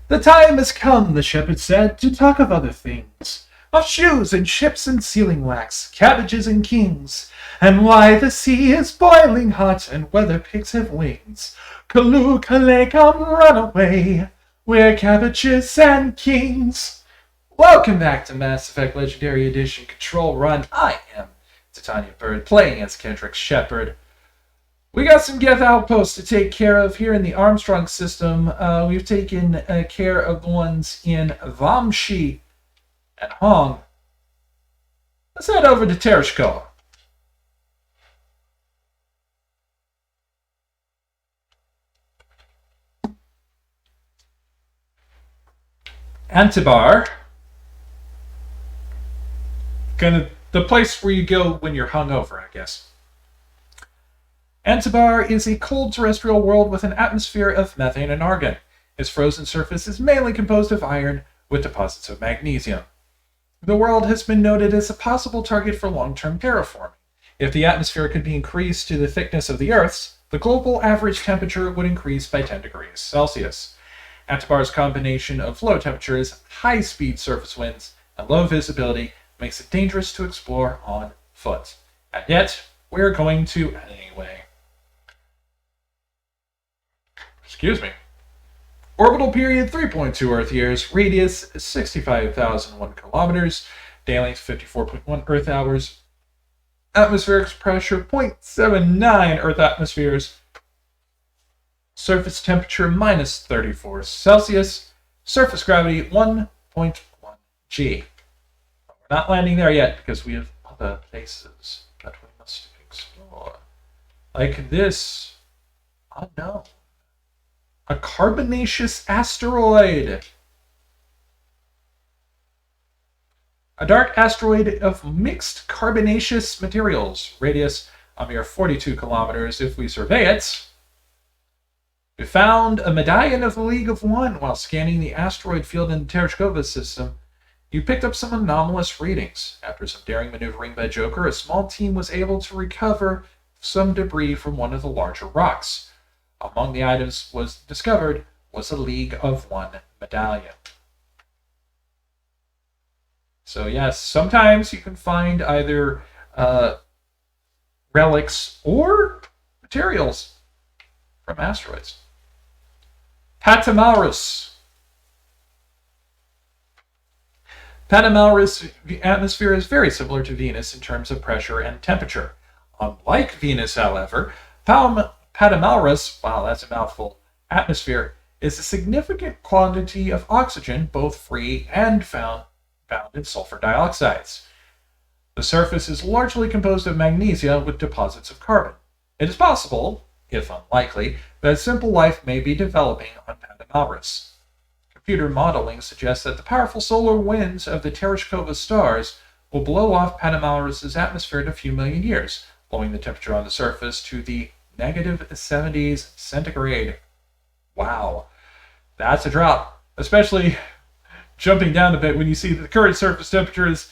The time has come, the shepherd said, to talk of other things. Of shoes and ships and sealing wax, cabbages and kings, and why the sea is boiling hot and whether pigs have wings. Callooh, Calais, come run away, we're cabbages and kings. Welcome back to Mass Effect Legendary Edition Control Run. I am Titania Bird, playing as Kendrix Shepard. We got some Geth outposts to take care of here in the Armstrong system. We've taken care of the ones in Vamshi and Hong. Let's head over to Tereshkoa. Antibar. The place where you go when you're hungover, I guess. Antibar is a cold terrestrial world with an atmosphere of methane and argon. Its frozen surface is mainly composed of iron with deposits of magnesium. The world has been noted as a possible target for long-term terraforming. If the atmosphere could be increased to the thickness of the Earth's, the global average temperature would increase by 10 degrees Celsius. Antibar's combination of low temperatures, high-speed surface winds, and low visibility makes it dangerous to explore on foot. And yet, we're going to anyway. Excuse me. Orbital period 3.2 Earth years, radius 65,001 kilometers, day length 54.1 Earth hours, atmospheric pressure 0.79 Earth atmospheres, surface temperature minus 34 Celsius, surface gravity 1.1 G. We're not landing there yet because we have other places that we must explore. Like this unknown. A carbonaceous asteroid. A dark asteroid of mixed carbonaceous materials. Radius a mere 42 kilometers if we survey it. We found a medallion of the League of One while scanning the asteroid field in the Tereshkoa system. You picked up some anomalous readings. After some daring maneuvering by Joker, a small team was able to recover some debris from one of the larger rocks. Among the items discovered was a League of One medallion. So yes, sometimes you can find either relics or materials from asteroids. Patamalrus. Patamalrus' atmosphere is very similar to Venus in terms of pressure and temperature. Unlike Venus, however, Patamalrus', wow, that's a mouthful, atmosphere is a significant quantity of oxygen, both free and found in sulfur dioxides. The surface is largely composed of magnesia with deposits of carbon. It is possible, if unlikely, that simple life may be developing on Patamalrus. Computer modeling suggests that the powerful solar winds of the Tereshkoa stars will blow off Patamalrus' atmosphere in a few million years, blowing the temperature on the surface to the -70s centigrade. Wow, that's a drop, especially jumping down a bit when you see that the current surface temperature is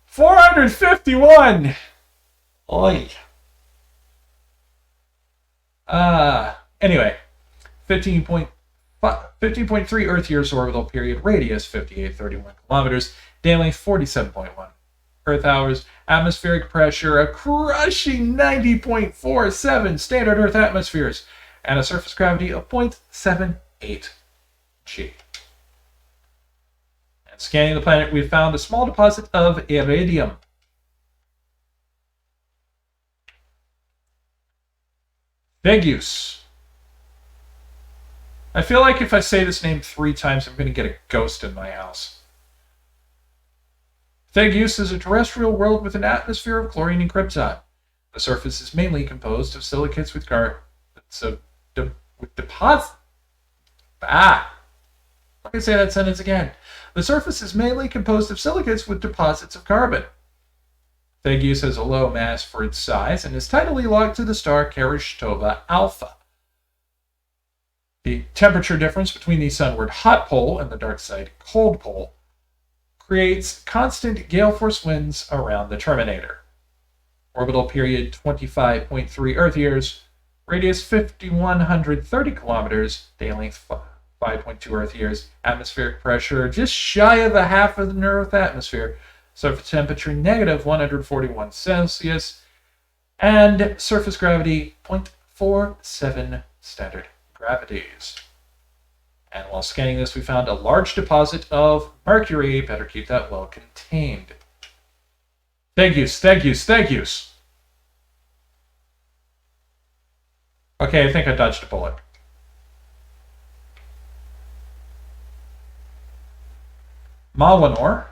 451. Oi. Anyway, 15.3 Earth years orbital period, radius 5831 kilometers, day length 47.1 Earth hours, atmospheric pressure a crushing 90.47 standard Earth atmospheres, and a surface gravity of 0.78 G. And scanning the planet, we found a small deposit of iridium. Vegus. I feel like if I say this name 3 times, I'm going to get a ghost in my house. Vegus is a terrestrial world with an atmosphere of chlorine and krypton. The surface is mainly composed of silicates with deposits. Let me say that sentence again. The surface is mainly composed of silicates with deposits of carbon. Vegus has a low mass for its size and is tidally locked to the star Kerushtova Alpha. The temperature difference between the sunward hot pole and the dark side cold pole creates constant gale force winds around the terminator. Orbital period 25.3 Earth years, radius 5,130 kilometers, day length 5.2 Earth years. Atmospheric pressure just shy of a half of the Earth atmosphere. Surface temperature negative 141 Celsius. And surface gravity 0.47 standard gravities. And while scanning this, we found a large deposit of mercury. Better keep that well contained. Thank yous. Okay, I think I dodged a bullet. Mawinor,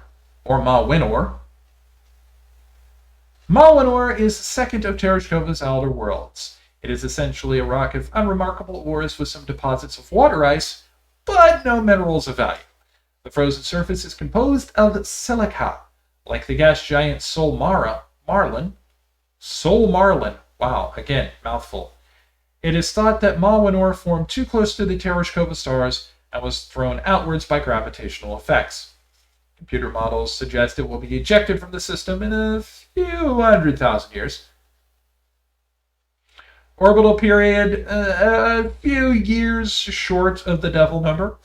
or Mawinor. Mawinor is the second of Tereshkova's outer worlds. It is essentially a rock of unremarkable ores with some deposits of water ice, but no minerals of value. The frozen surface is composed of silica, like the gas giant Sol Marlin. Wow, again, mouthful. It is thought that Mawinor formed too close to the Tereshkova stars and was thrown outwards by gravitational effects. Computer models suggest it will be ejected from the system in a few 100,000 years. Orbital period, a few years short of the Devil number.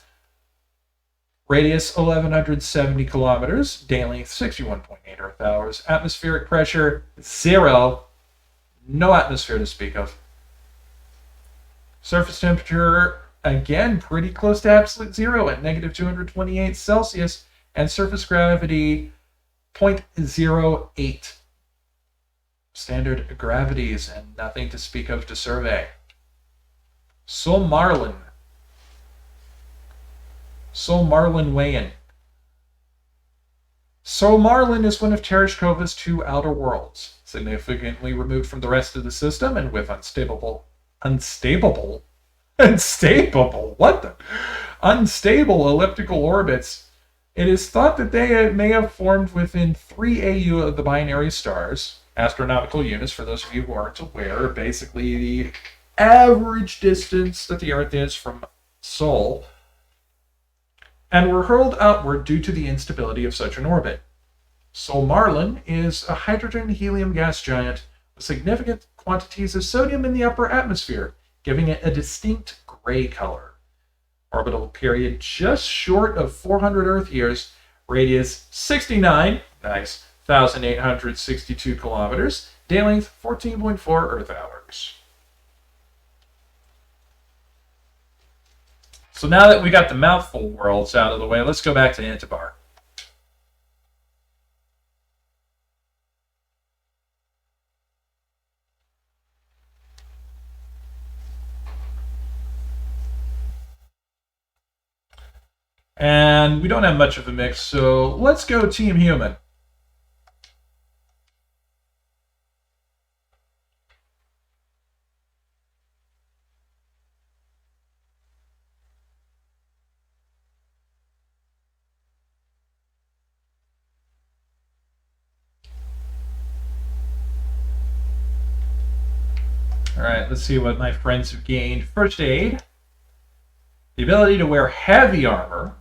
Radius 1,170 kilometers. Day length 61.8 Earth hours. Atmospheric pressure 0. No atmosphere to speak of. Surface temperature, again, pretty close to absolute zero at negative 228 Celsius. And surface gravity 0.08. Standard gravities and nothing to speak of to survey. Sol Marlin weigh-in. Sol Marlin is one of Tereshkova's two outer worlds, significantly removed from the rest of the system and with unstable elliptical orbits. It is thought that they may have formed within 3 AU of the binary stars. Astronomical units, for those of you who aren't aware, are basically the average distance that the Earth is from Sol, and were hurled outward due to the instability of such an orbit. Sol Marlin is a hydrogen-helium gas giant with significant quantities of sodium in the upper atmosphere, giving it a distinct gray color. Orbital period just short of 400 Earth years, radius 69, nice, 1,862 kilometers, day length 14.4 Earth hours. So now that we got the mouthful worlds out of the way, let's go back to Antibar. And we don't have much of a mix, so let's go Team Human. Alright, let's see what my friends have gained. First aid, the ability to wear heavy armor,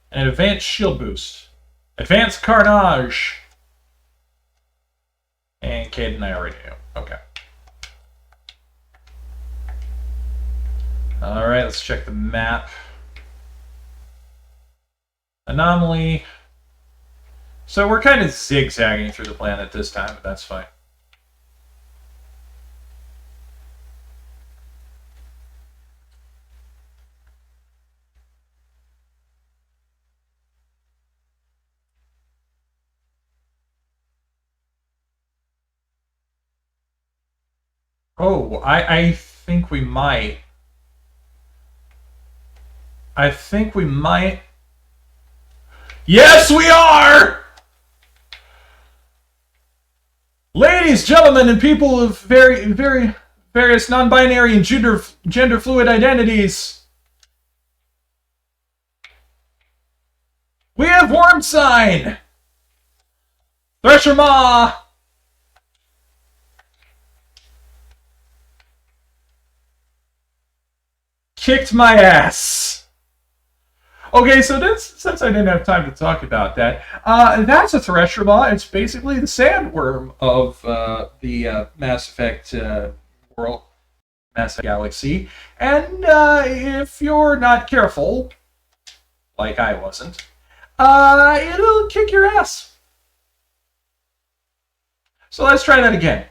and advanced shield boost. Advanced carnage. And Caden, I already knew. Okay. Alright, let's check the map. Anomaly. So we're kind of zigzagging through the planet this time, but that's fine. Oh, I think we might. Yes, we are! Ladies, gentlemen, and people of various non-binary and gender fluid identities, we have Worm Sign! Thresher Maw! Kicked my ass. Okay, so since I didn't have time to talk about that, that's a Thresher Maw. It's basically the sandworm of the Mass Effect world. massive galaxy. And if you're not careful, like I wasn't, it'll kick your ass. So let's try that again.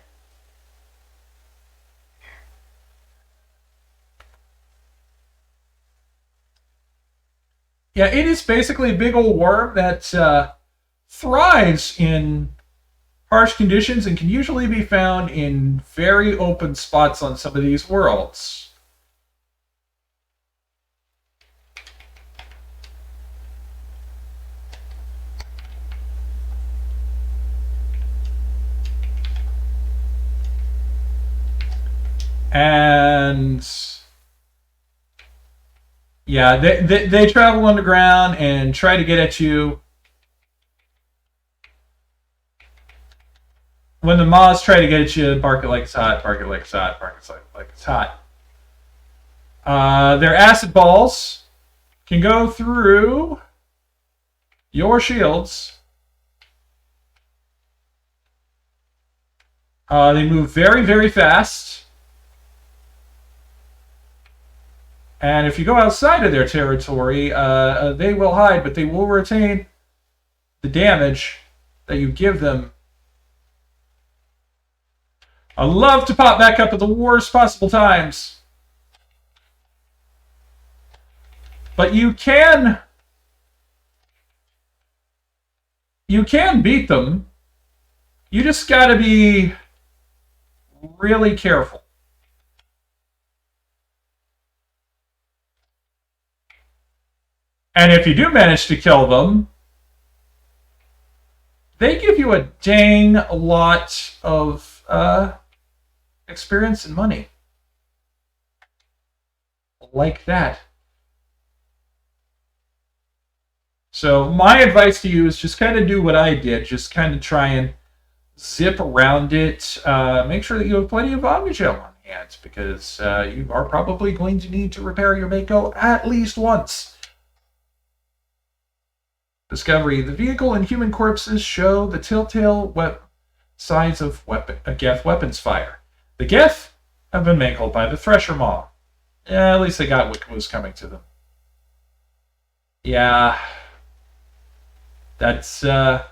Yeah, it is basically a big old worm that thrives in harsh conditions and can usually be found in very open spots on some of these worlds. And yeah, they travel underground and try to get at you. When the Maws try to get at you, bark it like it's hot, bark it like it's hot, bark it like it's hot. Their acid balls can go through your shields. They move very, very fast. And if you go outside of their territory, they will hide, but they will retain the damage that you give them. I love to pop back up at the worst possible times. But you can beat them. You just gotta be really careful. And if you do manage to kill them, they give you a dang lot of experience and money. Like that. So my advice to you is just kind of do what I did. Just kind of try and zip around it. Make sure that you have plenty of Omnigel on hand, because you are probably going to need to repair your Mako at least once. Discovery. The vehicle and human corpses show the telltale signs of Geth weapons fire. The Geth have been mangled by the Thresher Maw. Yeah, at least they got what was coming to them. Yeah. That's about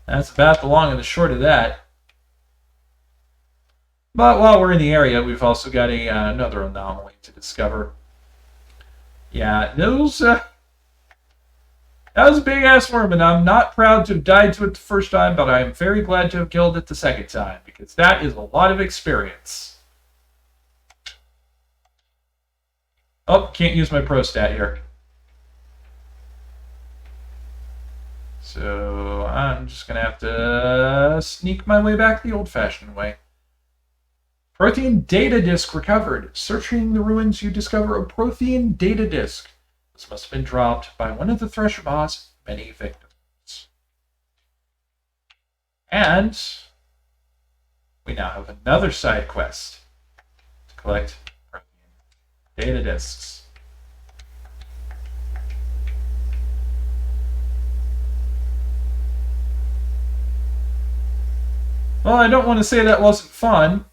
the long and the short of that. But while we're in the area, we've also got another anomaly to discover. Yeah, that was a big-ass worm, and I'm not proud to have died to it the first time, but I am very glad to have killed it the second time, because that is a lot of experience. Oh, can't use my pro stat here. So I'm just going to have to sneak my way back the old-fashioned way. Prothean data disk recovered. Searching the ruins, you discover a Prothean data disk. This must have been dropped by one of the Thresher Maw's many victims. And we now have another side quest to collect Prothean data disks. Well, I don't want to say that wasn't fun,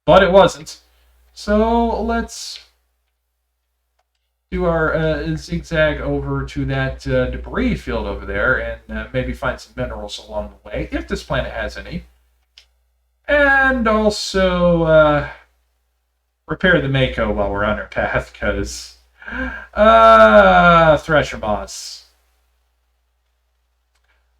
but it wasn't. So let's do our zigzag over to that debris field over there and maybe find some minerals along the way, if this planet has any. And also repair the Mako while we're on our path, because Thresher Maws.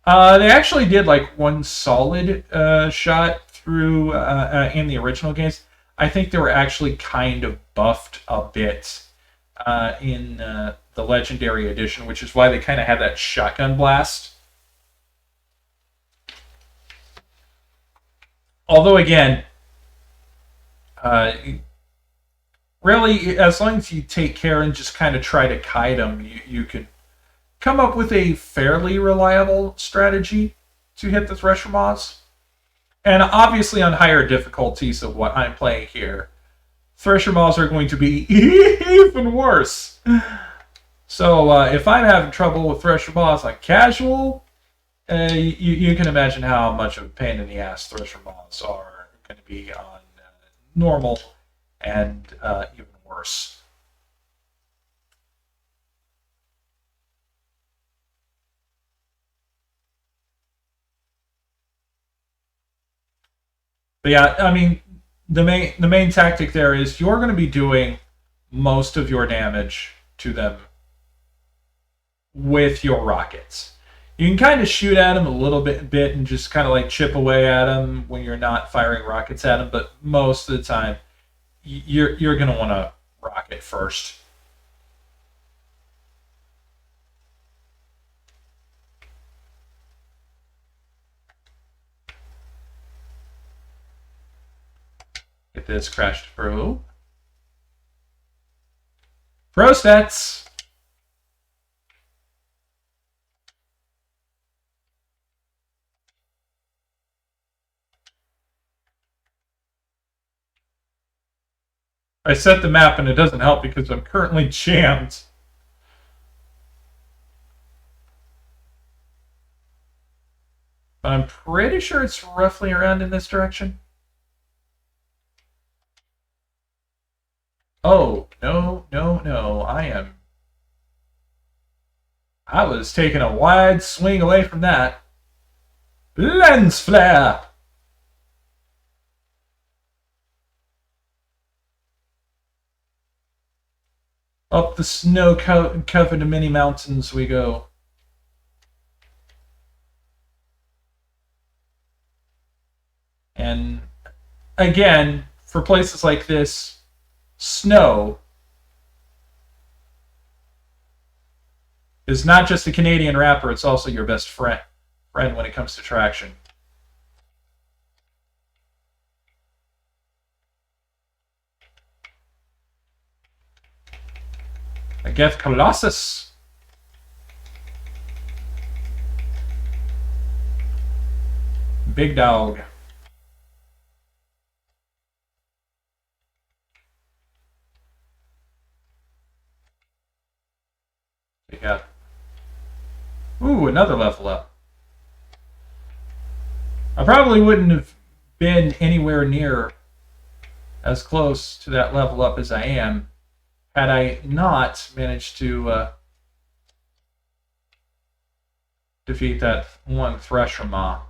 They actually did like one solid shot through in the original games. I think they were actually kind of buffed a bit in the Legendary Edition, which is why they kind of have that shotgun blast. Although, again, really, as long as you take care and just kind of try to kite them, you can come up with a fairly reliable strategy to hit the Thresher Maws. And obviously on higher difficulties of what I'm playing here, Thresher Maws are going to be even worse. So if I'm having trouble with Thresher Maws on casual, you can imagine how much of a pain in the ass Thresher Maws are going to be on normal and even worse. But yeah, I mean, the main tactic there is you're going to be doing most of your damage to them with your rockets. You can kind of shoot at them a little bit and just kind of like chip away at them when you're not firing rockets at them, but most of the time you're going to want to rocket first. Get this crashed through. Pro stats. I set the map and it doesn't help because I'm currently jammed. But I'm pretty sure it's roughly around in this direction. Oh, no. I was taking a wide swing away from that. Lens flare! Up the snow-covered mini mountains we go. And again, for places like this, snow is not just a Canadian rapper, it's also your best friend when it comes to traction. I get Colossus. Big dog. Yeah. Ooh, another level up. I probably wouldn't have been anywhere near as close to that level up as I am had I not managed to defeat that one Thresher Maw.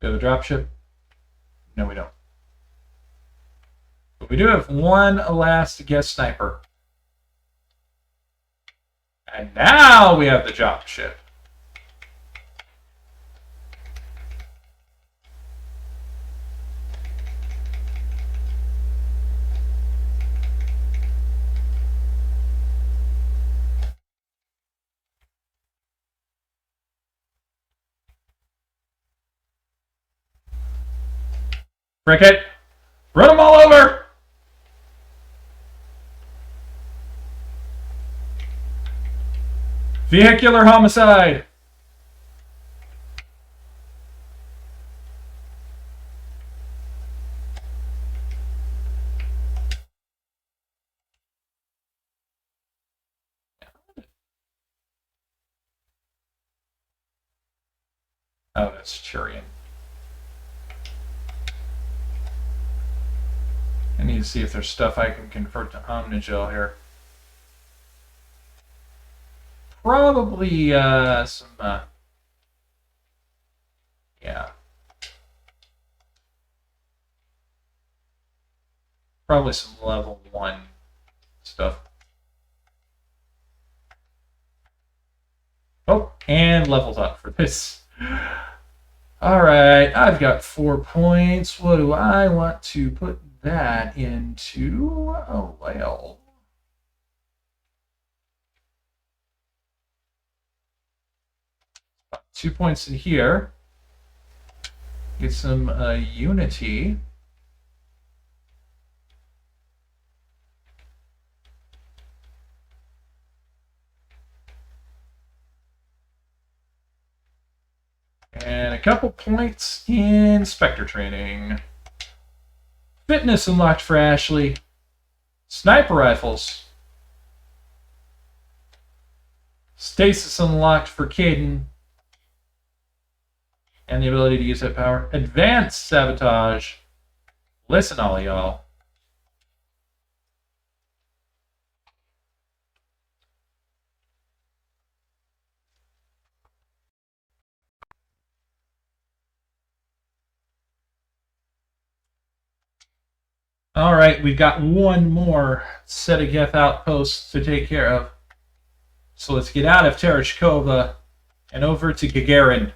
We have a dropship? No, we don't. But we do have one last guest sniper. And now we have the dropship. Frick it! Run them all over! Vehicular homicide! Oh, that's Churian. I need to see if there's stuff I can convert to Omnigel here. Probably some, yeah. Probably some level 1 stuff. Oh, and levels up for this. Alright, I've got 4 points. What do I want to put that into? Oh, well. About 2 points in here. Get some unity. And a couple points in Spectre training. Fitness unlocked for Ashley. Sniper rifles. Stasis unlocked for Caden. And the ability to use that power. Advanced sabotage. Listen, all y'all. All right, we've got one more set of Geth outposts to take care of. So let's get out of Tereshkova and over to Gagarin.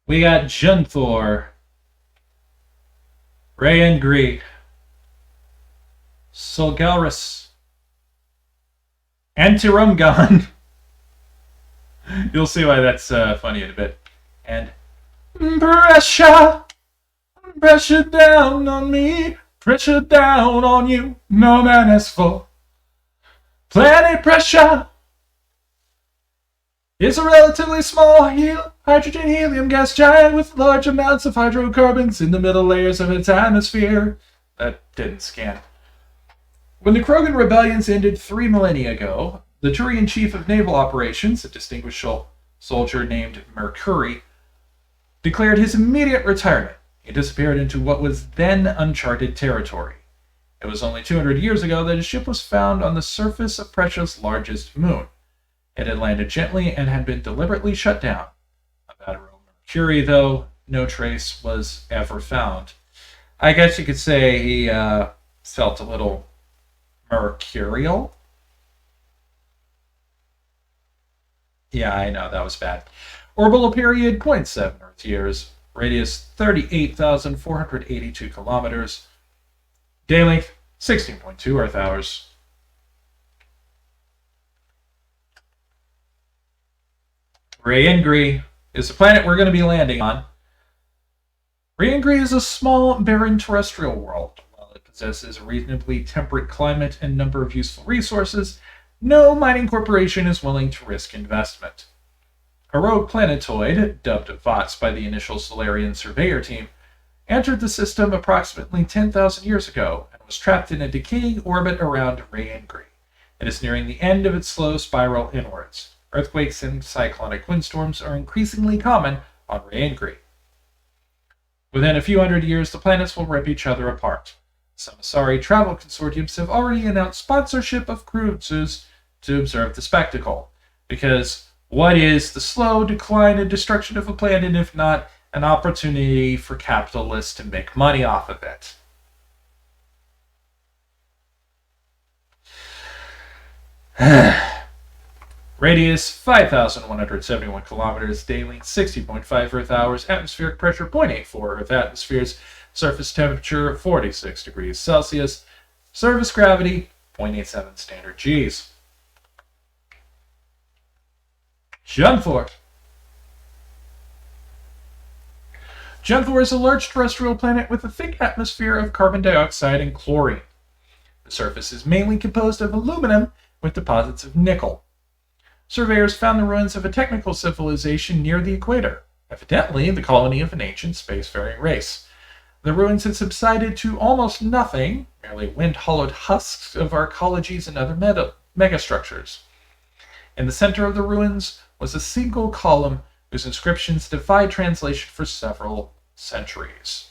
We got Junthor, Rayengri, Solgalris, and Tirumgon. You'll see why that's funny in a bit. And pressure down on me, pressure down on you. No man has full. Planet pressure is a relatively small hydrogen helium gas giant with large amounts of hydrocarbons in the middle layers of its atmosphere. That didn't scan. When the Krogan rebellions ended 3 millennia ago, the Turian chief of naval operations, a distinguished soldier named Mercury, declared his immediate retirement. He disappeared into what was then uncharted territory. It was only 200 years ago that his ship was found on the surface of Precia's largest moon. It had landed gently and had been deliberately shut down. About Mercury, though, no trace was ever found. I guess you could say he felt a little mercurial. Yeah, I know, that was bad. Orbital period, 0.7 Earth years. Radius, 38,482 kilometers. Day length, 16.2 Earth hours. Rayengri is the planet we're going to be landing on. Rayengri is a small, barren terrestrial world. While it possesses a reasonably temperate climate and number of useful resources, no mining corporation is willing to risk investment. A rogue planetoid, dubbed VOTS by the initial Solarian surveyor team, entered the system approximately 10,000 years ago and was trapped in a decaying orbit around Rayengri. It is nearing the end of its slow spiral inwards. Earthquakes and cyclonic windstorms are increasingly common on Rayengri. Within a few hundred years, the planets will rip each other apart. Some Asari travel consortiums have already announced sponsorship of cruises to observe the spectacle, because what is the slow decline and destruction of a planet if not an opportunity for capitalists to make money off of it? Radius 5,171 kilometers, day length 60.5 Earth hours, atmospheric pressure 0.84 Earth atmospheres, surface temperature 46 degrees Celsius, surface gravity 0.87 standard Gs. Junthor. Junthor is a large terrestrial planet with a thick atmosphere of carbon dioxide and chlorine. The surface is mainly composed of aluminum with deposits of nickel. Surveyors found the ruins of a technical civilization near the equator, evidently the colony of an ancient spacefaring race. The ruins had subsided to almost nothing, merely wind-hollowed husks of arcologies and other megastructures. In the center of the ruins was a single column whose inscriptions defied translation for several centuries.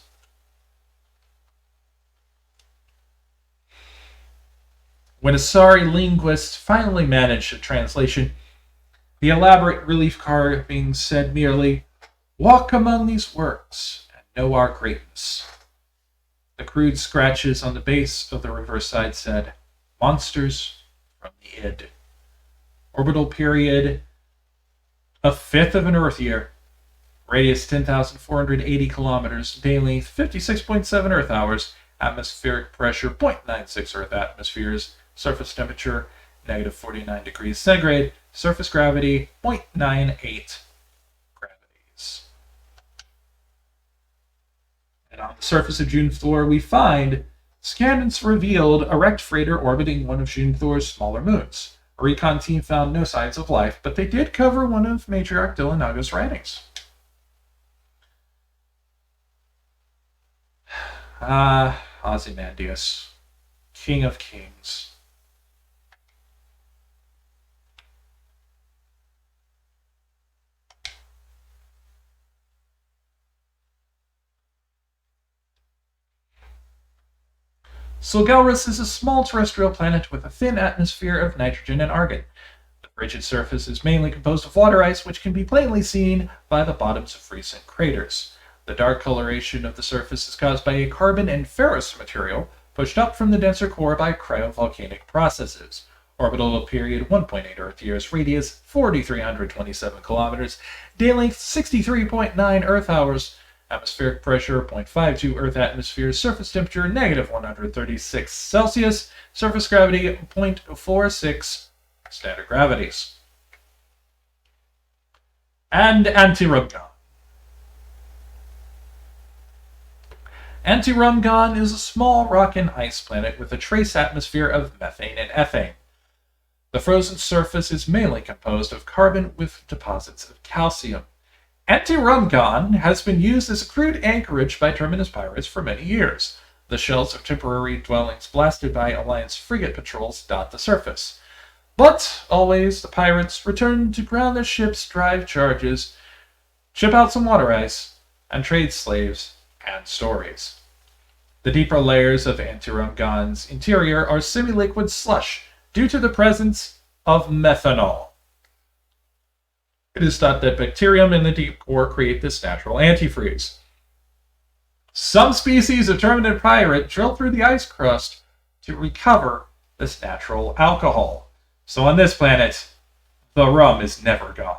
When Asari linguists finally managed a translation, the elaborate relief carvings said merely, "Walk among these works and know our greatness." The crude scratches on the base of the riverside said, "Monsters from the id." Orbital period, a fifth of an Earth year. Radius 10,480 kilometers. Day length 56.7 Earth hours. Atmospheric pressure 0.96 Earth atmospheres. Surface temperature negative 49 degrees centigrade. Surface gravity 0.98 gravities. And on the surface of Junthor, we find scans revealed a wrecked freighter orbiting one of Junthor's smaller moons. A recon team found no signs of life, but they did cover one of Matriarch Dillinaga's writings. Ozymandias, King of Kings. Sulgelrus is a small terrestrial planet with a thin atmosphere of nitrogen and argon. The frigid surface is mainly composed of water ice, which can be plainly seen by the bottoms of recent craters. The dark coloration of the surface is caused by a carbon and ferrous material pushed up from the denser core by cryovolcanic processes. Orbital period 1.8 Earth years, radius 4,327 kilometers, day length 63.9 Earth hours, atmospheric pressure 0.52 Earth atmosphere, surface temperature negative 136 Celsius, surface gravity 0.46 standard gravities. And Antirumgon. Antirumgon is a small rock and ice planet with a trace atmosphere of methane and ethane. The frozen surface is mainly composed of carbon with deposits of calcium. Antirumgon has been used as a crude anchorage by Terminus pirates for many years. The shells of temporary dwellings blasted by Alliance frigate patrols dot the surface. But always the pirates return to ground their ships, drive charges, ship out some water ice, and trade slaves and stories. The deeper layers of Antirumgon's interior are semi-liquid slush due to the presence of methanol. It is thought that bacterium in the deep core create this natural antifreeze. Some species of terminid pirate drill through the ice crust to recover this natural alcohol. So on this planet, the rum is never gone.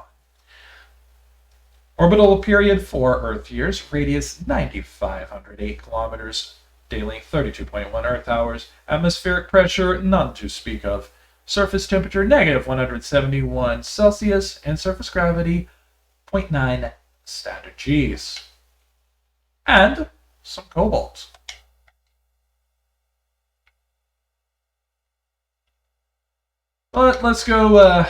Orbital period 4 Earth years, radius 9,508 kilometers, day length 32.1 Earth hours, atmospheric pressure none to speak of, surface temperature negative 171 Celsius, and surface gravity 0.9 standard Gs. And some cobalt. But let's go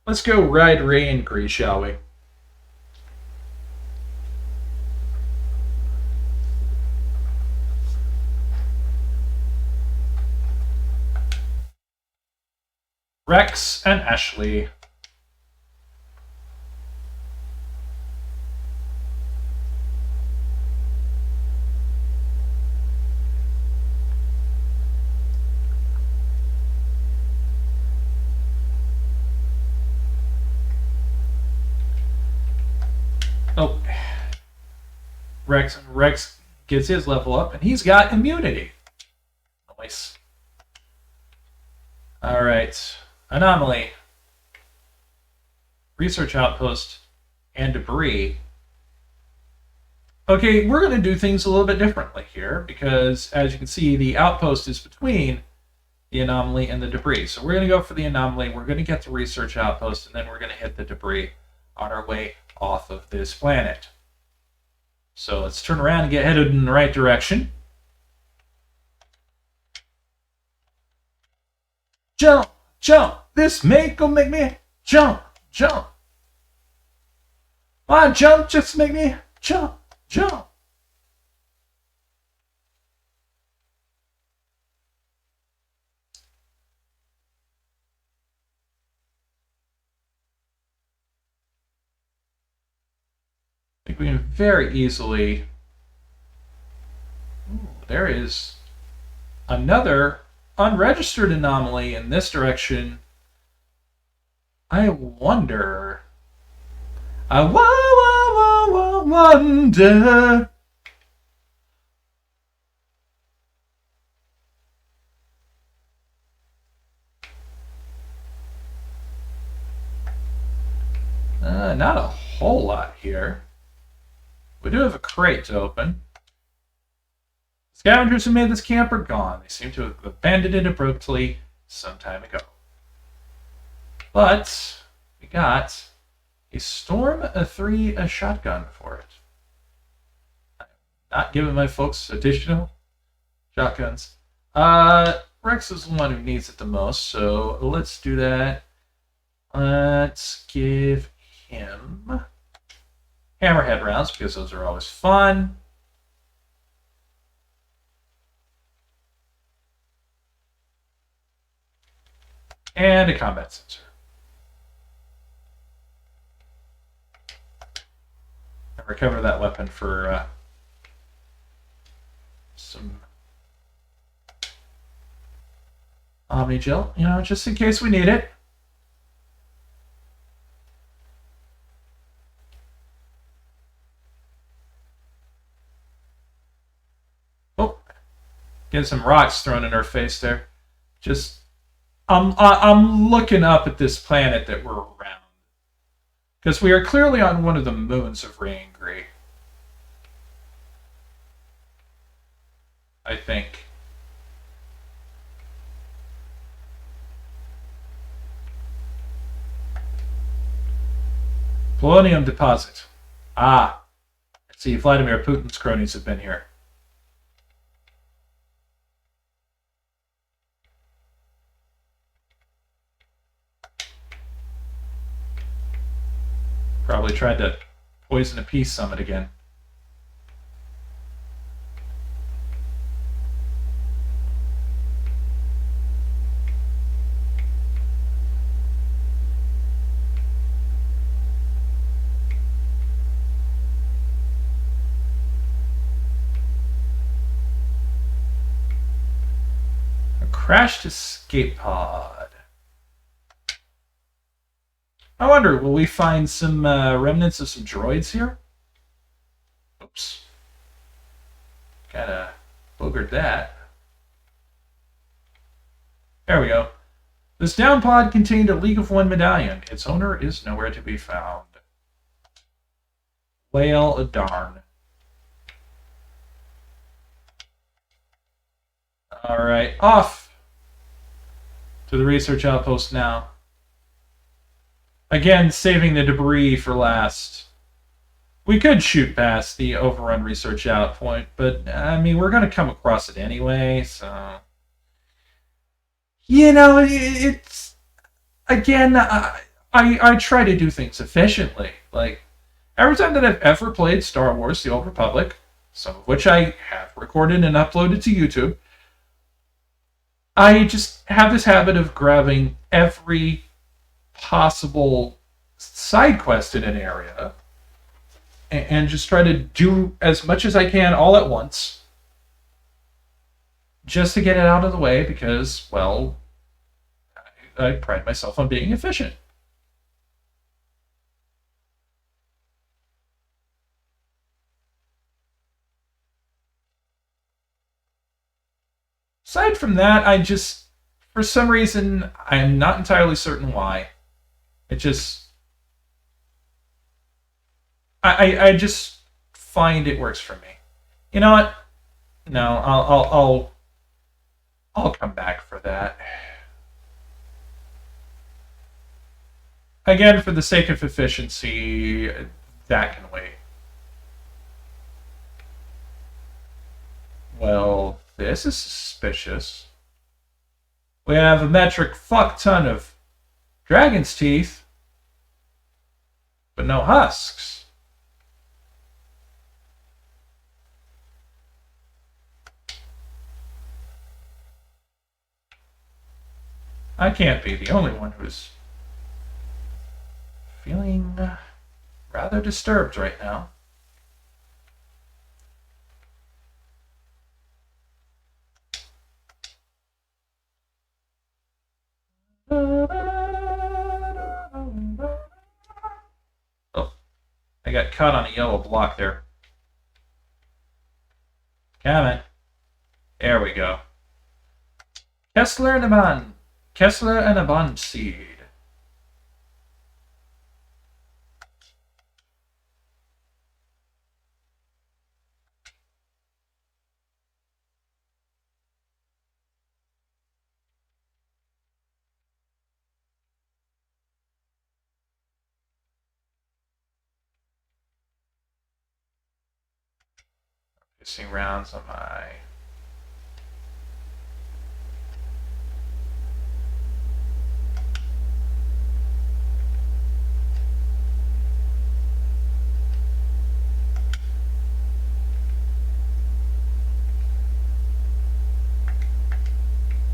ride Ray and Gree, shall we? Rex and Ashley. Oh, Rex gets his level up, and he's got immunity. Nice. All right. Anomaly, research outpost, and debris. Okay, we're going to do things a little bit differently here because, as you can see, the outpost is between the anomaly and the debris. So we're going to go for the anomaly, we're going to get the research outpost, and then we're going to hit the debris on our way off of this planet. So let's turn around and get headed in the right direction. Jump! Jump! This make me jump! Jump! Come on, jump! Just make me jump! Jump! I think we can very easily... Ooh, there is another unregistered anomaly in this direction. I wonder. I wonder. Not a whole lot here. We do have a crate to open. Scavengers who made this camp are gone. They seem to have abandoned it abruptly some time ago. But we got a Storm 3 shotgun for it. I'm not giving my folks additional shotguns. Rex is the one who needs it the most, so let's do that. Let's give him hammerhead rounds because those are always fun. And a combat sensor. And recover that weapon for some Omni Gel, you know, just in case we need it. Oh, get some rocks thrown in our face there. Just, I'm looking up at this planet that we're around. Because we are clearly on one of the moons of Reangry. I think. Polonium deposit. Ah. Let's see, Vladimir Putin's cronies have been here. Probably tried to poison a peace summit again. A crashed escape pod. I wonder, will we find some remnants of some droids here? Oops. Kinda boogered that. There we go. This down pod contained a League of One medallion. Its owner is nowhere to be found. Whale a darn. Alright, off to the research outpost now. Again, saving the debris for last. We could shoot past the overrun research out point, but, I mean, we're going to come across it anyway, so... You know, it's... Again, I try to do things efficiently. Like, every time that I've ever played Star Wars The Old Republic, some of which I have recorded and uploaded to YouTube, I just have this habit of grabbing every possible side quest in an area and just try to do as much as I can all at once just to get it out of the way because, well, I pride myself on being efficient. Aside from that, I just, for some reason, I'm not entirely certain why. It just, I just find it works for me. You know what? No, I'll come back for that. Again, for the sake of efficiency, that can wait. Well, this is suspicious. We have a metric fuck ton of dragon's teeth, but no husks. I can't be the only one who's feeling rather disturbed right now. Oh, I got caught on a yellow block there. Come on. There we go. Kessler and a bond seed. Missing rounds on my...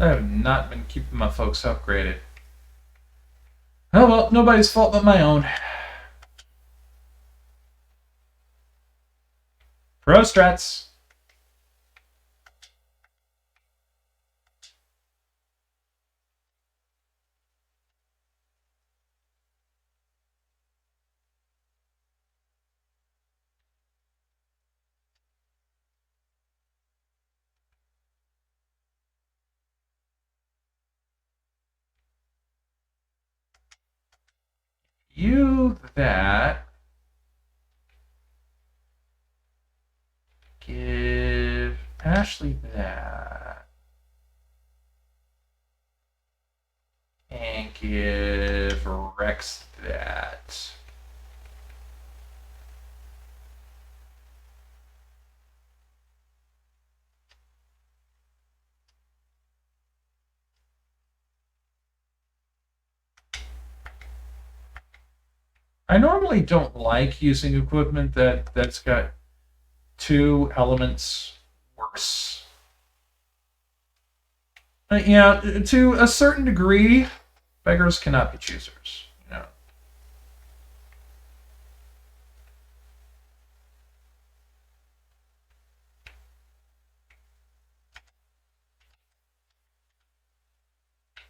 I have not been keeping my folks upgraded. Oh well, nobody's fault but my own. Pro strats. You that. Give Ashley that. And give Rex that. I normally don't like using equipment that's got two elements worse. Yeah, to a certain degree, beggars cannot be choosers. You know.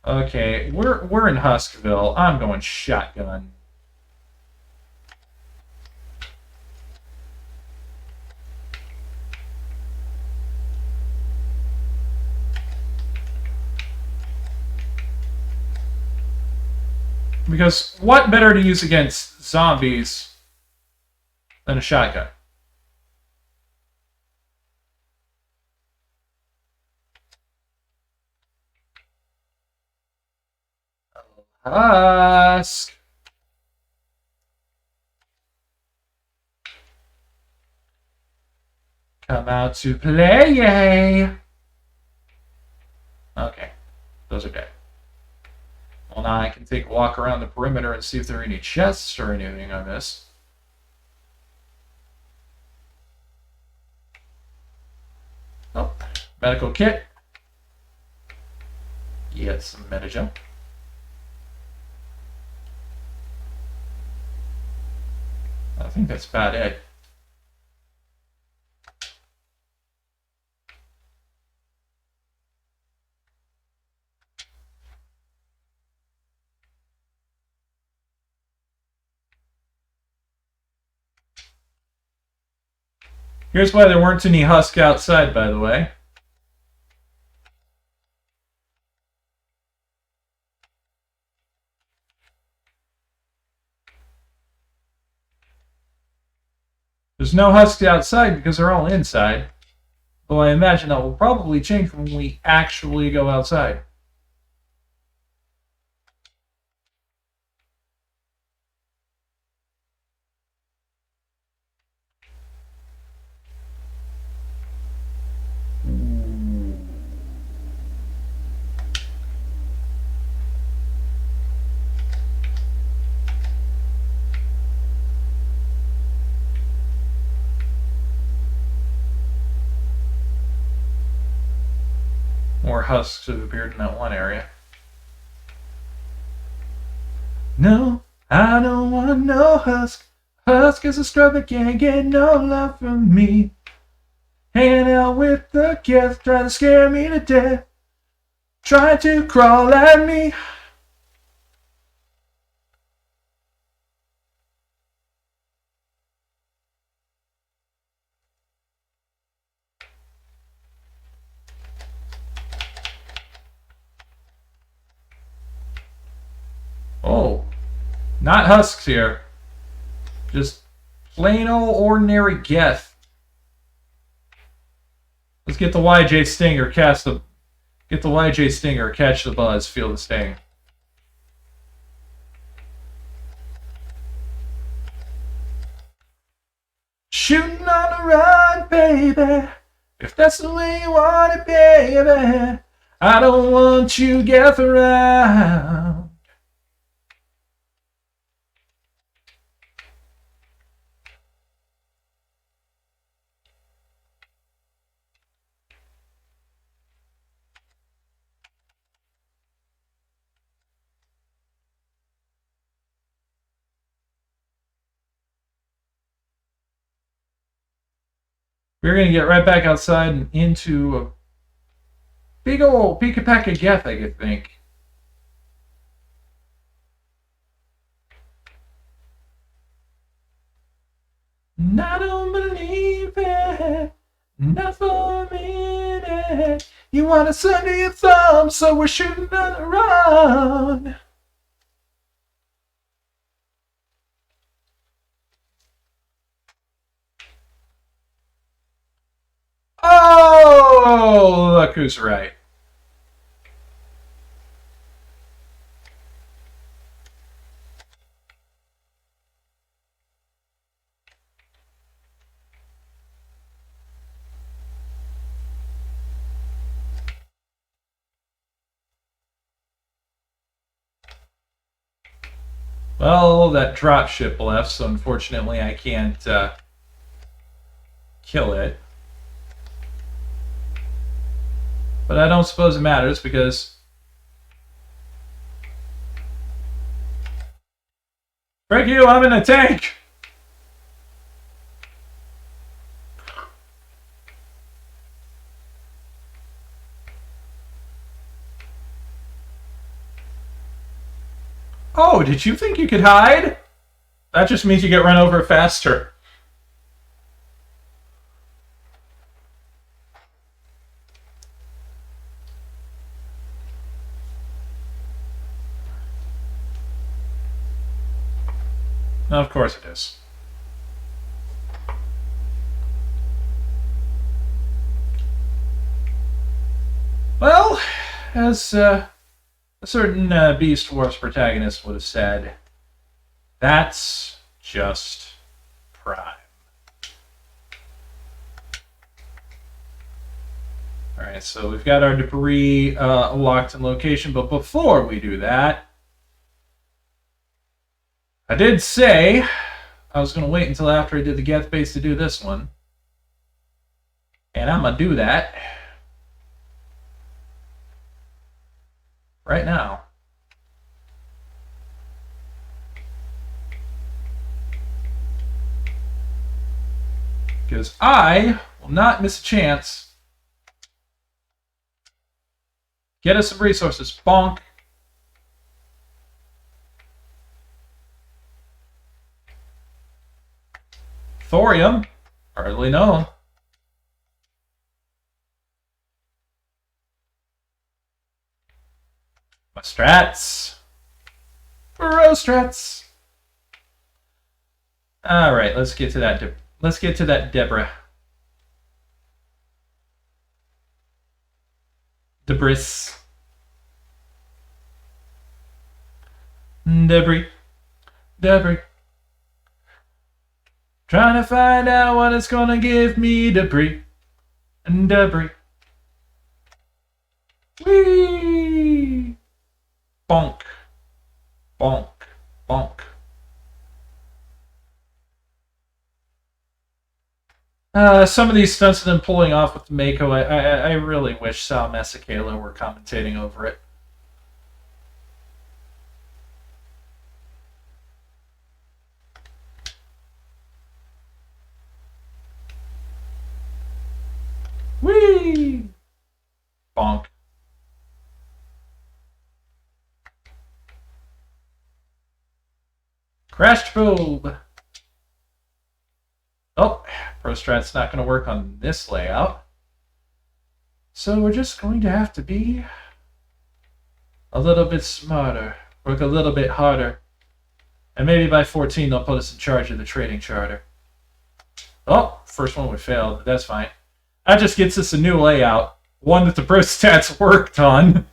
Okay, we're in Huskville. I'm going shotgun. Because what better to use against zombies than a shotgun? Husk. Come out to play, yay! Okay, those are dead. Well, now I can take a walk around the perimeter and see if there are any chests or anything I missed. Oh, medical kit. Get some Metagel. I think that's about it. Here's why there weren't any husk outside, by the way. There's no husks outside because they're all inside. Though I imagine that will probably change when we actually go outside. More husks have appeared in that one area. No, I don't want no husk. Husk is a scrub that can't get no love from me. Hanging out with the kids, trying to scare me to death. Trying to crawl at me. Oh, not husks here. Just plain old ordinary geth. Let's get the YJ Stinger, get the YJ Stinger, catch the buzz, feel the sting. Shooting on the run, baby. If that's the way you want it, baby. I don't want you geth around. We're going to get right back outside and into a big old Pika of Geth, I think. And I don't believe it, not for a minute. You want us under your thumb, so we're shooting on the run. Oh, look who's right. Well, that drop ship left, so unfortunately I can't kill it. But I don't suppose it matters because... Frick you, I'm in a tank! Oh, did you think you could hide? That just means you get run over faster. Of course it is. Well, as a certain Beast Wars protagonist would have said, that's just Prime. Alright, so we've got our debris locked in location, but before we do that, I did say I was going to wait until after I did the Geth base to do this one. And I'm going to do that right now. Because I will not miss a chance. Get us some resources. Bonk. Thorium, hardly known. My strats. Bro strats. All right, let's get to that. Let's get to that Deborah. Debris. Debris. Debris. Trying to find out what it's gonna give me. Debris. And debris. Whee! Bonk. Bonk. Bonk. Some of these stunts that I'm pulling off with Mako, I really wish Sal Masakela were commentating over it. Whee! Bonk. Crashed probe. Oh, ProStrat's not going to work on this layout. So we're just going to have to be a little bit smarter, work a little bit harder. And maybe by 14 they'll put us in charge of the trading charter. Oh, first one we failed, but that's fine. That just gets us a new layout. One that the ProStats worked on.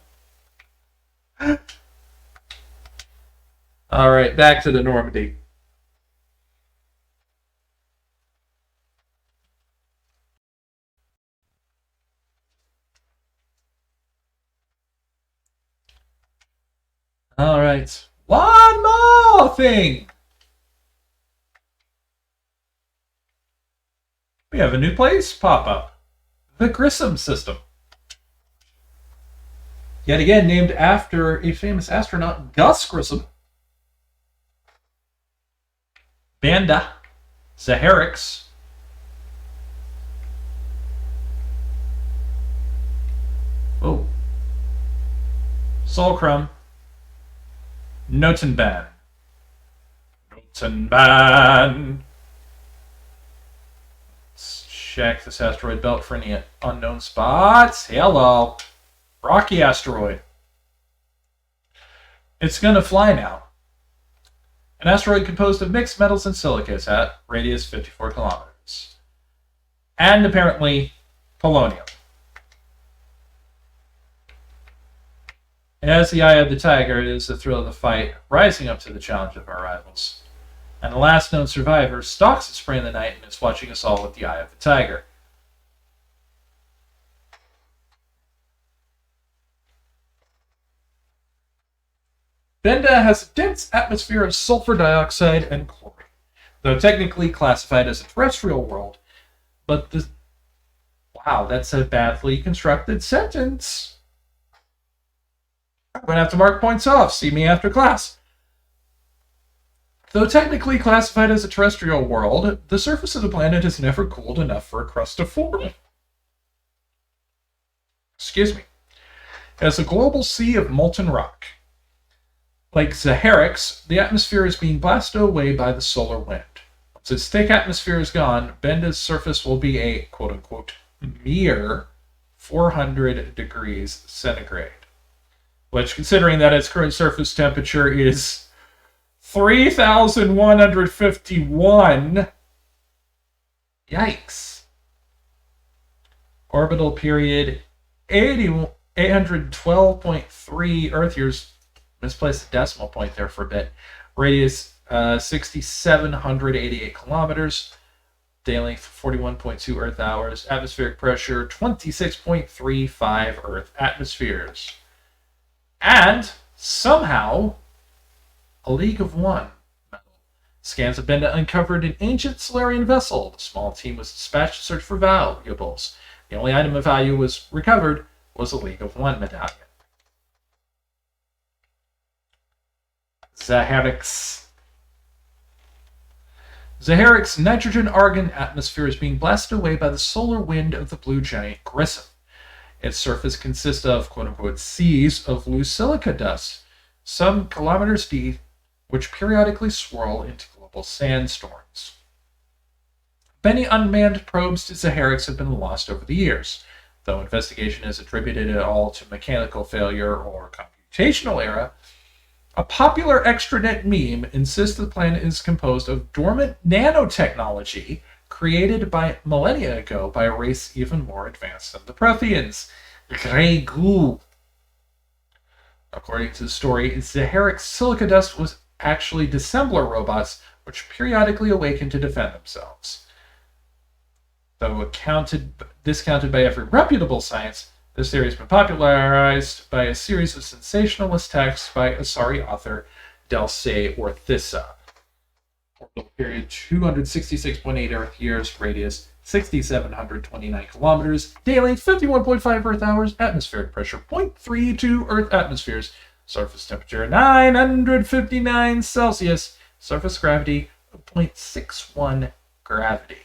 Alright, back to the Normandy. Alright, one more thing! We have a new place pop up. The Grissom system. Yet again named after a famous astronaut, Gus Grissom. Banda. Zaharix. Solcrum. Notenban. Notenban. Let's check this asteroid belt for any unknown spots. Hello. Rocky asteroid. It's going to fly now. An asteroid composed of mixed metals and silicates at radius 54 kilometers. And apparently polonium. As the eye of the tiger, it is the thrill of the fight, rising up to the challenge of our rivals. And the last known survivor stalks its prey in the night and is watching us all with the eye of the tiger. Benda has a dense atmosphere of sulfur dioxide and chlorine, though technically classified as a terrestrial world. But the... Wow, that's a badly constructed sentence. I'm going to have to mark points off. See me after class. Though technically classified as a terrestrial world, the surface of the planet is never cooled enough for a crust to form. Excuse me. It has a global sea of molten rock. Like Zaharix, the atmosphere is being blasted away by the solar wind. Once its thick atmosphere is gone, Benda's surface will be a quote-unquote mere 400 degrees centigrade. Which, considering that its current surface temperature is 3,151, yikes. Orbital period 812.3 Earth years. Misplaced the decimal point there for a bit. Radius 6,788 kilometers. Day length 41.2 Earth hours. Atmospheric pressure 26.35 Earth atmospheres. And somehow a League of One medal. Scans of Benda uncovered an ancient Solarian vessel. The small team was dispatched to search for valuables. The only item of value was recovered was a League of One medallion. Zaharix. Zaharix's nitrogen-argon atmosphere is being blasted away by the solar wind of the blue giant Grissom. Its surface consists of, quote-unquote, seas of loose silica dust, some kilometers deep, which periodically swirl into global sandstorms. Many unmanned probes to Zaharix have been lost over the years, though investigation has attributed it all to mechanical failure or computational error. A popular extranet meme insists the planet is composed of dormant nanotechnology created by millennia ago by a race even more advanced than the Protheans, Grey Goo. According to the story, Zaharix's silica dust was actually dissembler robots which periodically awaken to defend themselves. Though discounted by every reputable science, this theory has been popularized by a series of sensationalist texts by Asari author Delsay Orthissa. Orbital period 266.8 Earth years, radius 6,729 kilometers, day length 51.5 Earth hours, atmospheric pressure 0.32 Earth atmospheres, surface temperature 959 Celsius, surface gravity 0.61 gravity.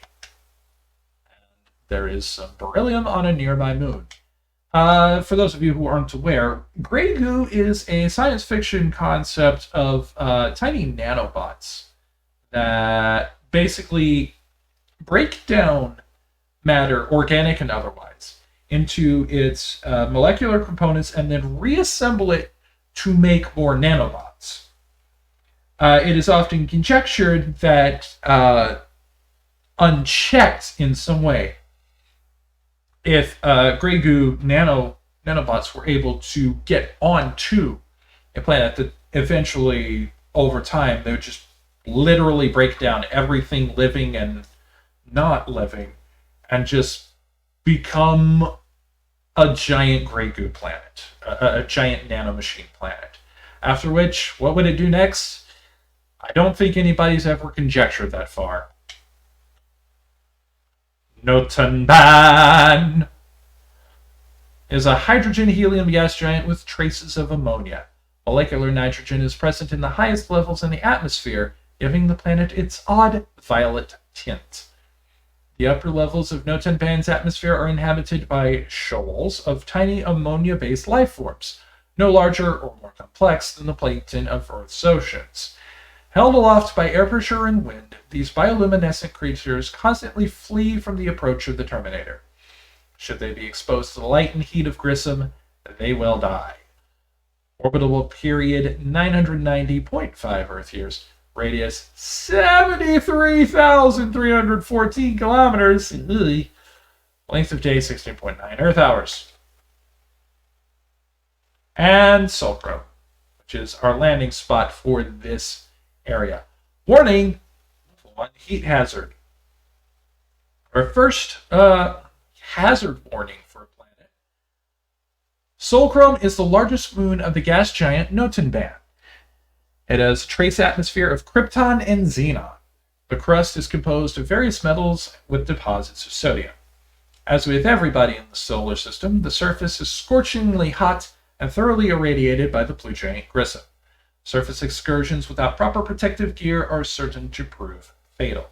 And there is some beryllium on a nearby moon. For those of you who aren't aware, Grey Goo is a science fiction concept of tiny nanobots that basically break down matter, organic and otherwise, into its molecular components and then reassemble it to make more nanobots. It is often conjectured that unchecked in some way, if Grey Goo nanobots were able to get onto a planet, that eventually, over time, they would just literally break down everything living and not living and just become a giant Grey Goo planet, a giant nanomachine planet. After which, what would it do next? I don't think anybody's ever conjectured that far. Notenban is a hydrogen-helium gas giant with traces of ammonia. Molecular nitrogen is present in the highest levels in the atmosphere, giving the planet its odd violet tint. The upper levels of Notenban's atmosphere are inhabited by shoals of tiny ammonia-based life forms. no larger or more complex than the plankton of Earth's oceans. Held aloft by air pressure and wind, these bioluminescent creatures constantly flee from the approach of the Terminator. Should they be exposed to the light and heat of Grissom, they will die. Orbital period 990.5 Earth years. Radius 73,314 kilometers. Length of day 16.9 Earth hours. And Sulcrum, which is our landing spot for this area. Warning, level 1 heat hazard. Our first hazard warning for a planet. Sulcrum is the largest moon of the gas giant Notenband. It has a trace atmosphere of krypton and xenon. The crust is composed of various metals with deposits of sodium. As with everybody in the solar system, the surface is scorchingly hot and thoroughly irradiated by the blue giant Grissom. Surface excursions without proper protective gear are certain to prove fatal.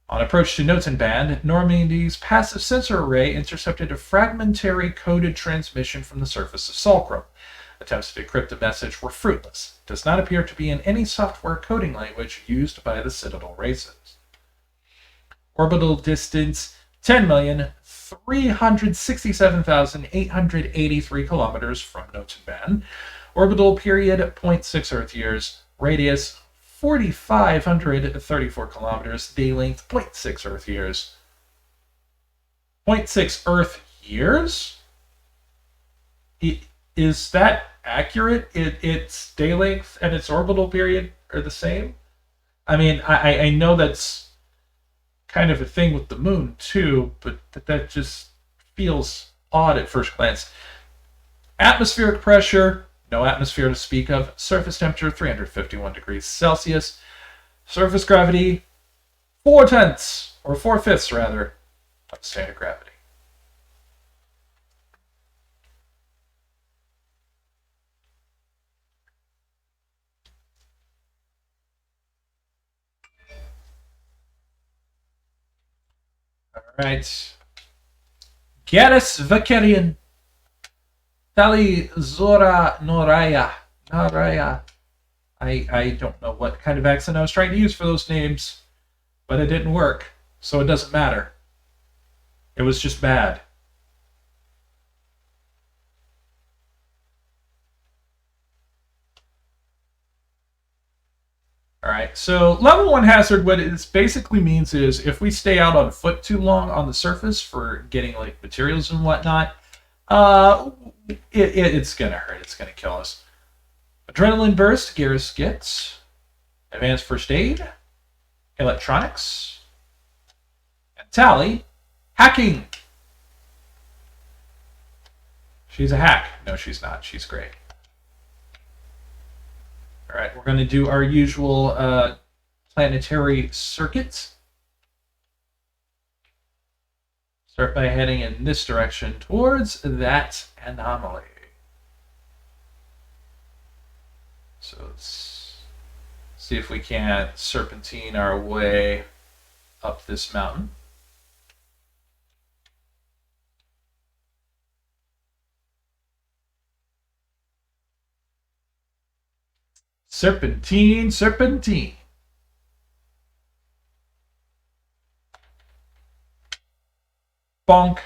On approach to Notenband, Normandy's passive sensor array intercepted a fragmentary coded transmission from the surface of Sulcrum. Attempts to decrypt the message were fruitless. It does not appear to be in any software coding language used by the Citadel races. Orbital distance 10,367,883 kilometers from Notenband. Orbital period 0.6 Earth years. Radius 4,534 kilometers. Day length 0.6 Earth years. 0.6 Earth years? Is that accurate? Its day length and its orbital period are the same? I mean, I know that's kind of a thing with the moon too, but that just feels odd at first glance. Atmospheric pressure, no atmosphere to speak of. Surface temperature, 351 degrees Celsius. Surface gravity, 4/5 rather, of standard gravity. Alright. Gaddis Vakarian. Tali Zora Noraya. I don't know what kind of accent I was trying to use for those names, but it didn't work, so it doesn't matter. It was just bad. Alright, so level 1 hazard, what it basically means is if we stay out on foot too long on the surface for getting like materials and whatnot, it's gonna hurt, it's gonna kill us. Adrenaline burst, Garrus gets. Advanced first aid, electronics, and Tally, hacking. She's a hack. No, she's not. She's great. All right, we're going to do our usual planetary circuits. Start by heading in this direction towards that anomaly. So let's see if we can't serpentine our way up this mountain. Serpentine, serpentine. Bonk.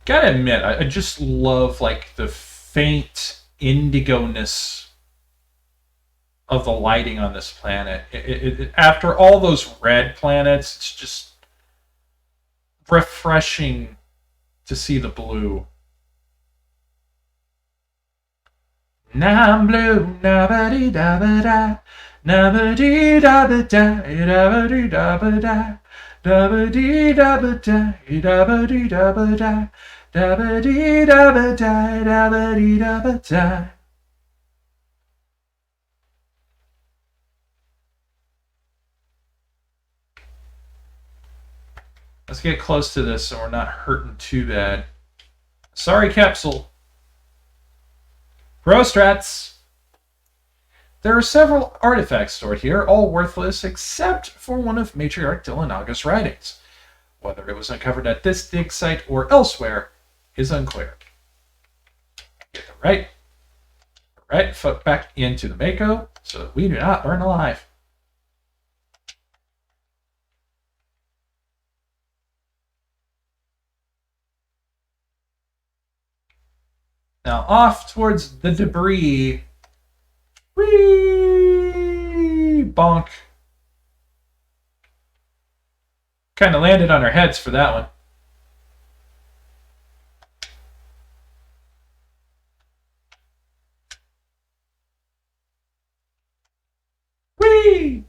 Gotta admit, I just love like the faint indigo-ness of the lighting on this planet. After all those red planets, it's just refreshing to see the blue. Now I'm blue, na-ba-dee da-ba-da, na-ba-dee da-ba-da, da-ba-dee da-ba-da, da-ba-dee da-ba-da, da-ba-dee da-ba-da, da-ba-dee da-ba-da, da-ba-dee da-ba-da. Let's get close to this so we're not hurting too bad. Sorry, capsule. Prostrats. There are several artifacts stored here, all worthless except for one of Matriarch Dylanaga's writings. Whether it was uncovered at this dig site or elsewhere is unclear. Get the right foot back into the Mako so that we do not burn alive. Now off towards the debris. Whee! Bonk. Kind of landed on our heads for that one. Whee!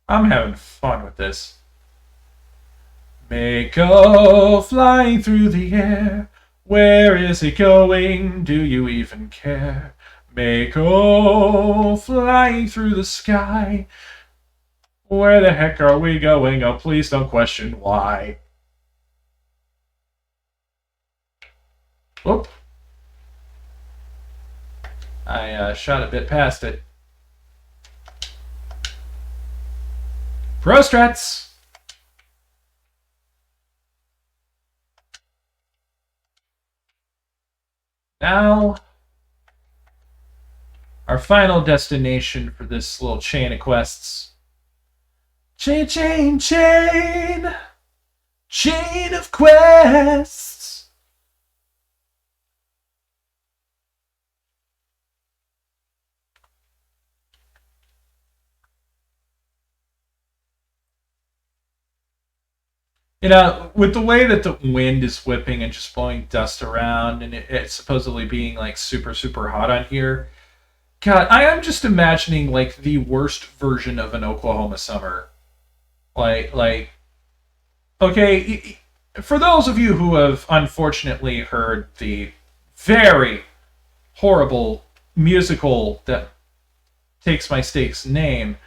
I'm having fun with this. Mako flying through the air. Where is it going? Do you even care? Mako flying through the sky. Where the heck are we going? Oh, please don't question why. Whoop. I shot a bit past it. Pro strats! Now, our final destination for this little chain of quests. Chain, chain, chain! Chain of quests! You know, with the way that the wind is whipping and just blowing dust around, and it's supposedly being like super, super hot on here, God, I am just imagining like the worst version of an Oklahoma summer. Like, okay, for those of you who have unfortunately heard the very horrible musical that takes my state's name,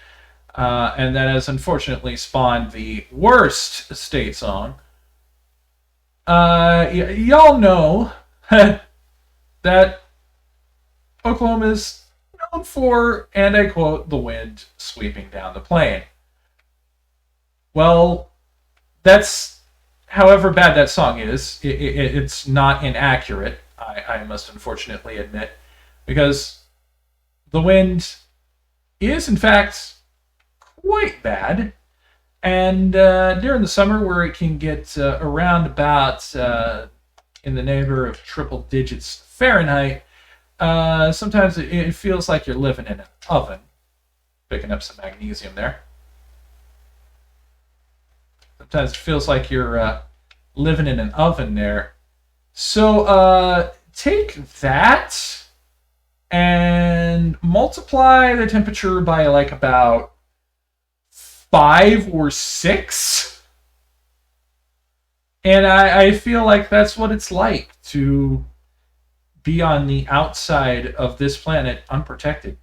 and that has unfortunately spawned the worst state song. Y'all know that Oklahoma is known for, and I quote, the wind sweeping down the plain. Well, that's, however bad that song is, it's not inaccurate, I must unfortunately admit, because the wind is, in fact, quite bad. And during the summer, where it can get around about in the neighborhood of triple digits Fahrenheit, sometimes it feels like you're living in an oven. Picking up some magnesium there. Sometimes it feels like you're living in an oven there. So take that and multiply the temperature by like about 5 or 6. And I feel like that's what it's like to be on the outside of this planet unprotected.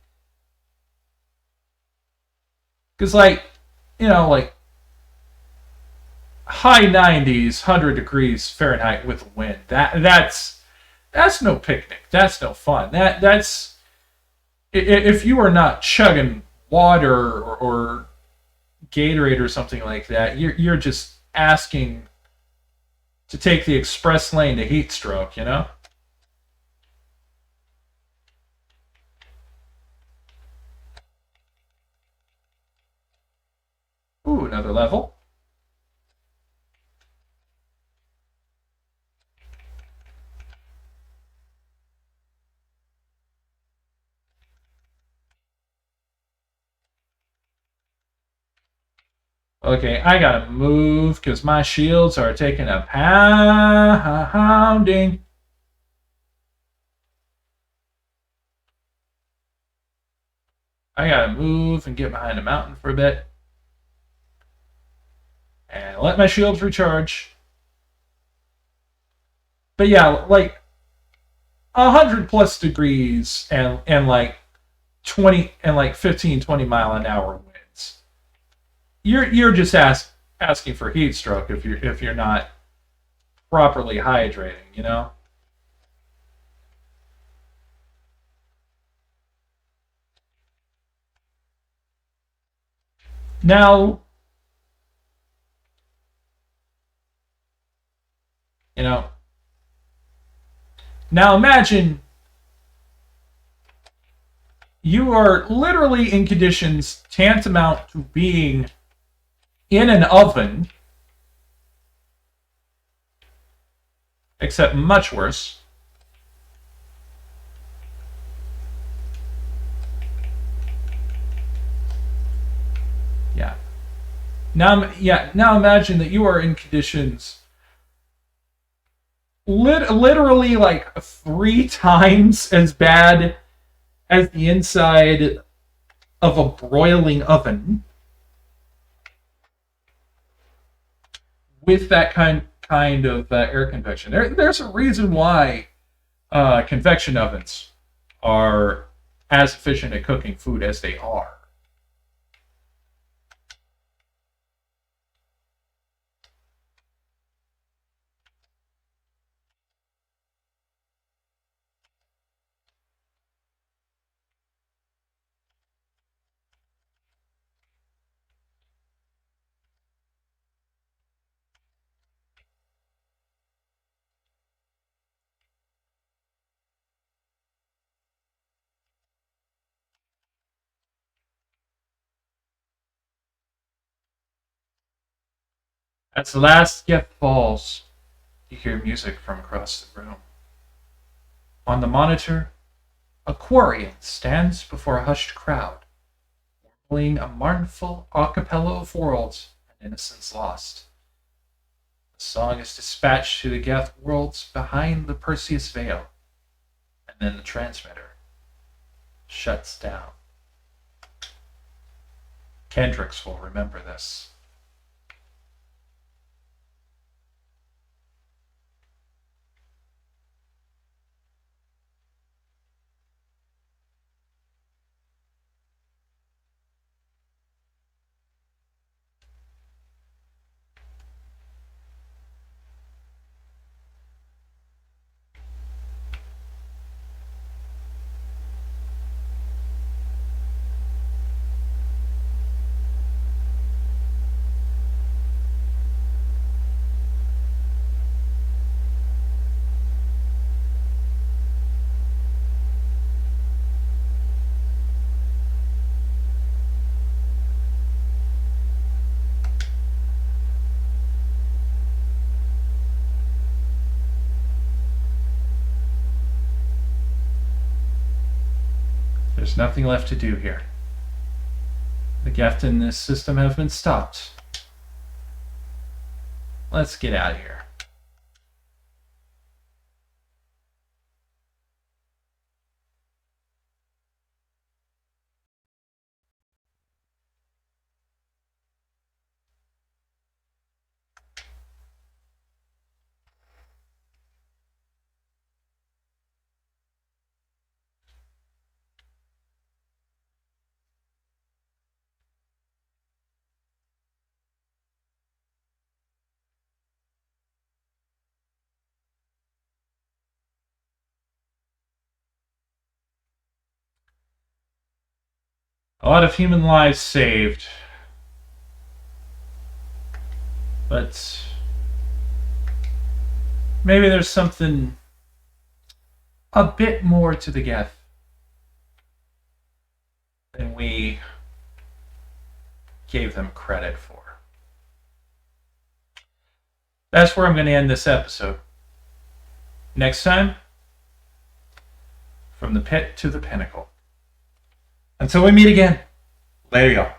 Because, like, you know, like, high 90s, 100 degrees Fahrenheit with wind. That's no picnic. That's no fun. That's if you are not chugging water or Gatorade or something like that, you're just asking to take the express lane to heat stroke, you know? Ooh, another level. Okay, I gotta move because my shields are taking a pounding. I gotta move and get behind a mountain for a bit. And let my shields recharge. But yeah, like 100+ degrees and like 20 and like 15-20 mile an hour winds. You're just asking for heat stroke if you're not properly hydrating, you know? Now, you know, now imagine you are literally in conditions tantamount to being in an oven, except much worse. Now imagine that you are in conditions literally like 3 times as bad as the inside of a broiling oven, with that kind of air convection. There's a reason why convection ovens are as efficient at cooking food as they are. As the last gift falls, you hear music from across the room. On the monitor, a Quarian stands before a hushed crowd, warbling a mournful a cappella of worlds and innocence lost. The song is dispatched to the Geth worlds behind the Perseus veil, and then the transmitter shuts down. Kendrix will remember this. There's nothing left to do here. The Geth in this system have been stopped. Let's get out of here. A lot of human lives saved. But maybe there's something a bit more to the Geth than we gave them credit for. That's where I'm going to end this episode. Next time, from the pit to the pinnacle. Until we meet again, later y'all.